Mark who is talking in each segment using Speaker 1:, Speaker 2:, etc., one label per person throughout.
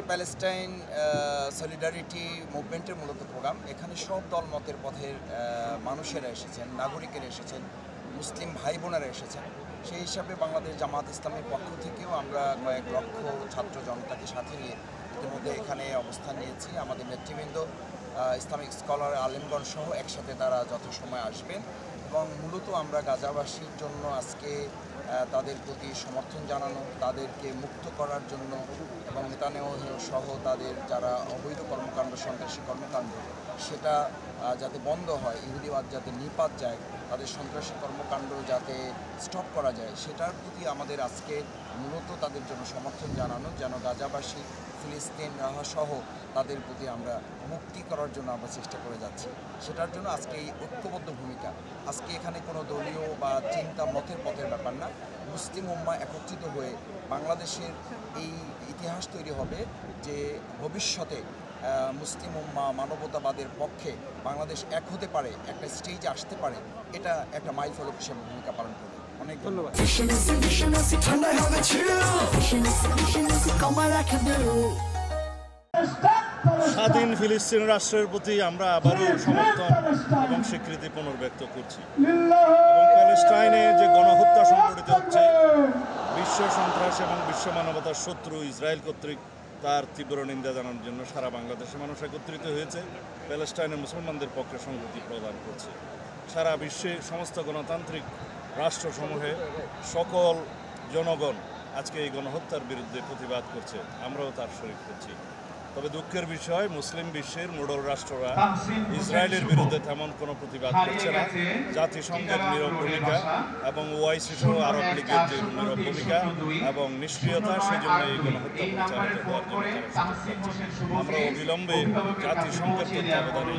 Speaker 1: Palestine solidarity মুভমেন্টের মূলত programme. এখানে সব দলমতের পথের মানুষেরা এসেছেন, নাগরিকেরা এসেছেন, মুসলিম ভাই বোনেরা এসেছেন। সেই হিসাবে বাংলাদেশ জামাত ইসলামের পক্ষ থেকেও আমরা কয়েক লক্ষ ছাত্র জনতাকে সাথে নিয়ে ইতিমধ্যে এখানে অবস্থান নিয়েছি। আমাদের নেতৃবৃন্দ, ইসলামিক স্কলার, আলেমগণ সহ একসাথে তারা যথাসময় আসবেন এবং মূলত আমরা গাজাবাসীর জন্য আজকে তাদের প্রতি সমর্থন জানানো, তাদেরকে মুক্ত করার জন্য এবং নেতানিয়াহু সহ তাদের যারা অবৈধ কর্মকাণ্ড, সন্ত্রাসী কর্মকাণ্ড, সেটা যাতে বন্ধ হয়, ইহুদিবাদ যাতে নিপাত যায়, তাদের সন্ত্রাসী কর্মকাণ্ড যাতে স্টপ করা যায়, সেটার প্রতি আমাদের আজকে মূলত তাদের জন্য সমর্থন জানানো, যেন গাজাবাসী, ফিলিস্তিন সহ তাদের প্রতি আমরা মুক্তি করার জন্য আমরা চেষ্টা করে যাচ্ছি। সেটার জন্য আজকে এই ঐক্যবদ্ধ ভূমিকা। আজকে এখানে কোনো দলীয় বা চিন্তা মতের পথের ব্যাপার না। মুসলিম উম্মাহ একত্রিত হয়ে বাংলাদেশের এই ইতিহাস তৈরি হবে যে ভবিষ্যতে মুসলিম উম্মাহ মানবতাবাদের পক্ষে বাংলাদেশ এক হতে পারে, একটা স্টেজে আসতে পারে। এটা একটা মাইলফলক হিসেবে ভূমিকা পালন করবে। অনেক ধন্যবাদ।
Speaker 2: স্বাধীন ফিলিস্তিন রাষ্ট্রের প্রতি আমরা আবারও সমর্থন এবং স্বীকৃতি পুনর্ব্যক্ত করছি এবং প্যালেস্টাইনে যে গণহত্যা সংঘটিত হচ্ছে, বিশ্ব সন্ত্রাস এবং বিশ্ব মানবতার শত্রু ইসরায়েল কর্তৃক, তার তীব্র নিন্দা জানানোর জন্য সারা বাংলাদেশের মানুষ একত্রিত হয়েছে। প্যালেস্টাইনের মুসলমানদের পক্ষে সংহতি প্রদান করছে। সারা বিশ্বে সমস্ত গণতান্ত্রিক রাষ্ট্রসমূহে সকল জনগণ আজকে এই গণহত্যার বিরুদ্ধে প্রতিবাদ করছে, আমরাও তার শরীক হচ্ছি। তবে দুঃখের বিষয়, মুসলিম বিশ্বের মোডল রাষ্ট্ররা ইসরায়েলের বিরুদ্ধে তেমন কোনো প্রতিবাদ করছে না। জাতিসংঘের নীরব ভূমিকা এবং ওআইসি সহ আরব লীগের যে নীরব ভূমিকা এবং নিষ্ক্রিয়তা, সেজন্য এই গণহত্যা পরিচালিত হওয়ার জন্য আমরা অবিলম্বে জাতিসংঘের তত্ত্বাবধানে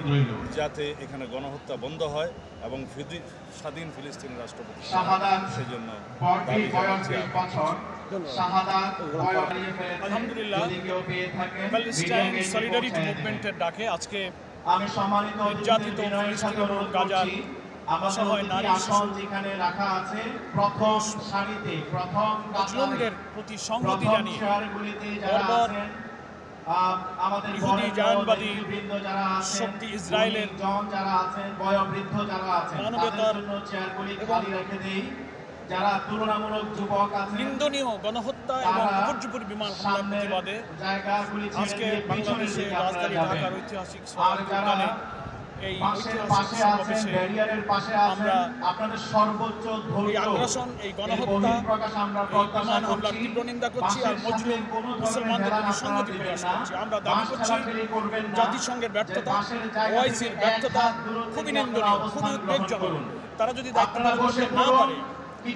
Speaker 2: যাতে এখানে গণহত্যা বন্ধ হয় এবং স্বাধীন ফিলিস্তিন রাষ্ট্রপতি সেজন্য দাবি জানাচ্ছি।
Speaker 3: আলহামদুলিল্লাহ, প্যালেস্টাইন সলিডারিটি মুভমেন্টের ডাকে আজকে নির্যাতিত ফিলিস্তিন এবং গাজার অসহায় নারী, মুসলিমদের প্রতি সংহতি জানিয়ে বর্বর ইহুদি জায়নবাদী শক্তি ইসরায়েলের মানবতার এবং নিন্দনীয় গণহত্যা এবং উপর্যুপরি বিমান হামলার প্রতিবাদে আজকে বাংলাদেশের রাজধানী ঢাকার ঐতিহাসিক উদ্যানে এই ঐতিহাসিক সমাবেশে আমরা এই আগ্রাসন, এই গণহত্যা, এই বিমান হামলার তীব্র নিন্দা করছি আর মজলুম মুসলমানদের প্রতি সংহতি প্রকাশ করছি। আমরা দাবি করছি জাতিসংঘের ব্যর্থতা, ওআইসির ব্যর্থতা খুবই নিন্দনীয়, খুবই উদ্বেগজনক। তারা যদি দায়িত্ব পালন করতে না পারে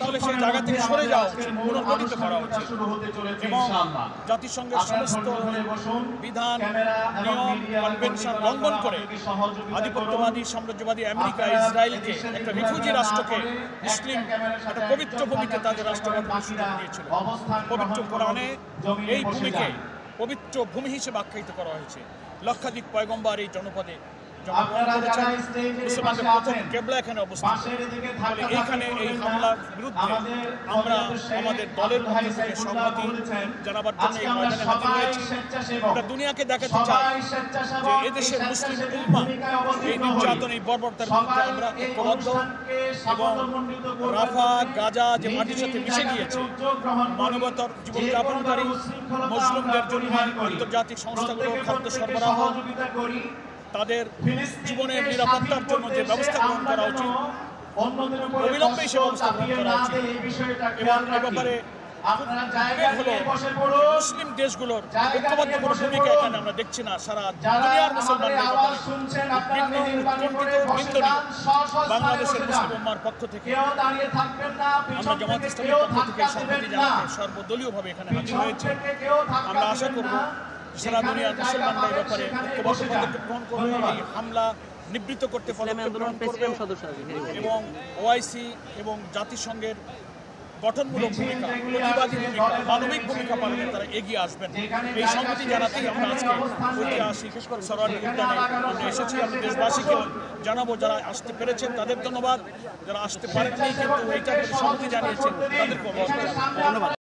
Speaker 3: তাহলে সেই জায়গা থেকে সরে যাওয়া উচিত, পুনর্গঠিত করা উচিত এবং জাতিসংঘের সমস্ত বিধান, নিয়ম, কনভেনশন লঙ্ঘন করে আধিপত্যবাদী সাম্রাজ্যবাদী আমেরিকা ইসরায়েলকে, একটা রিফিউজি রাষ্ট্রকে, মুসলিম একটা পবিত্র ভূমিতে তাদের রাষ্ট্র গঠনের সুযোগ দিয়েছিল। পবিত্র কোরআনে এই ভূমিকে পবিত্র ভূমি হিসেবে আখ্যায়িত করা হয়েছে। লক্ষাধিক পয়গম্বর এই জনপদে মুসলমানদের প্রথম কেবলা এখানে অবস্থিত। ফলে এইখানে এই হামলার বিরুদ্ধে আমরা আমাদের দলের পক্ষ থেকে সংহতি জানাবার জন্য এই ময়দানে হাজির হয়েছি। আমরা দুনিয়াকে দেখাতে চাই যে এদেশের মুসলিম উম্মাহ এই নির্যাতন, এই বর্বরতার বিরুদ্ধে আমরা ঐক্যবদ্ধ এবং রাফা, গাজা যে মাটির সাথে মিশে গিয়েছে, মানবতার জীবনযাপনকারী মুসলিমদের জন্য আন্তর্জাতিক সংস্থাগুলো খাদ্য সরবরাহ, তাদের জীবনের নিরাপত্তার জন্য যে ব্যবস্থা গ্রহণ করা উচিত, অবিলম্বে সে ব্যবস্থা গ্রহণ করা উচিত। এবং এ ব্যাপারে মুসলিম দেশগুলোর ঐক্যবদ্ধ কোনো ভূমিকা এখানে আমরা দেখছি না। সারা দুনিয়ার মুসলমানদের বাংলাদেশের মুসলিম উম্মাহর পক্ষ থেকে আমরা জামাত ইসলামের পক্ষ থেকে সংহতি জানাতে সর্বদলীয়ভাবে এখানে হাজির হয়েছে। আমরা আশা করব সারা দুনিয়ার মুসলমানরা এই ব্যাপারে ঐক্যবদ্ধ পদক্ষেপ গ্রহণ করবে, এই হামলা নিবৃত্ত করতে পদক্ষেপ গ্রহণ করবে এবং ওআইসি এবং জাতিসংঘের গঠনমূলক ভূমিকা, প্রতিবাদী ভূমিকা, মানবিক ভূমিকা পালনে তারা এগিয়ে আসবেন। এই সংহতি জানাতেই আমরা আজকে ঐতিহাসিক সরোয়ার্দী উদ্যানে আমরা এসেছি। আমরা দেশবাসীকে জানাবো, যারা আসতে পেরেছেন তাদের ধন্যবাদ, যারা আসতে পারেননি কিন্তু এইটার প্রতি সংহতি জানিয়েছেন তাদেরকে ধন্যবাদ।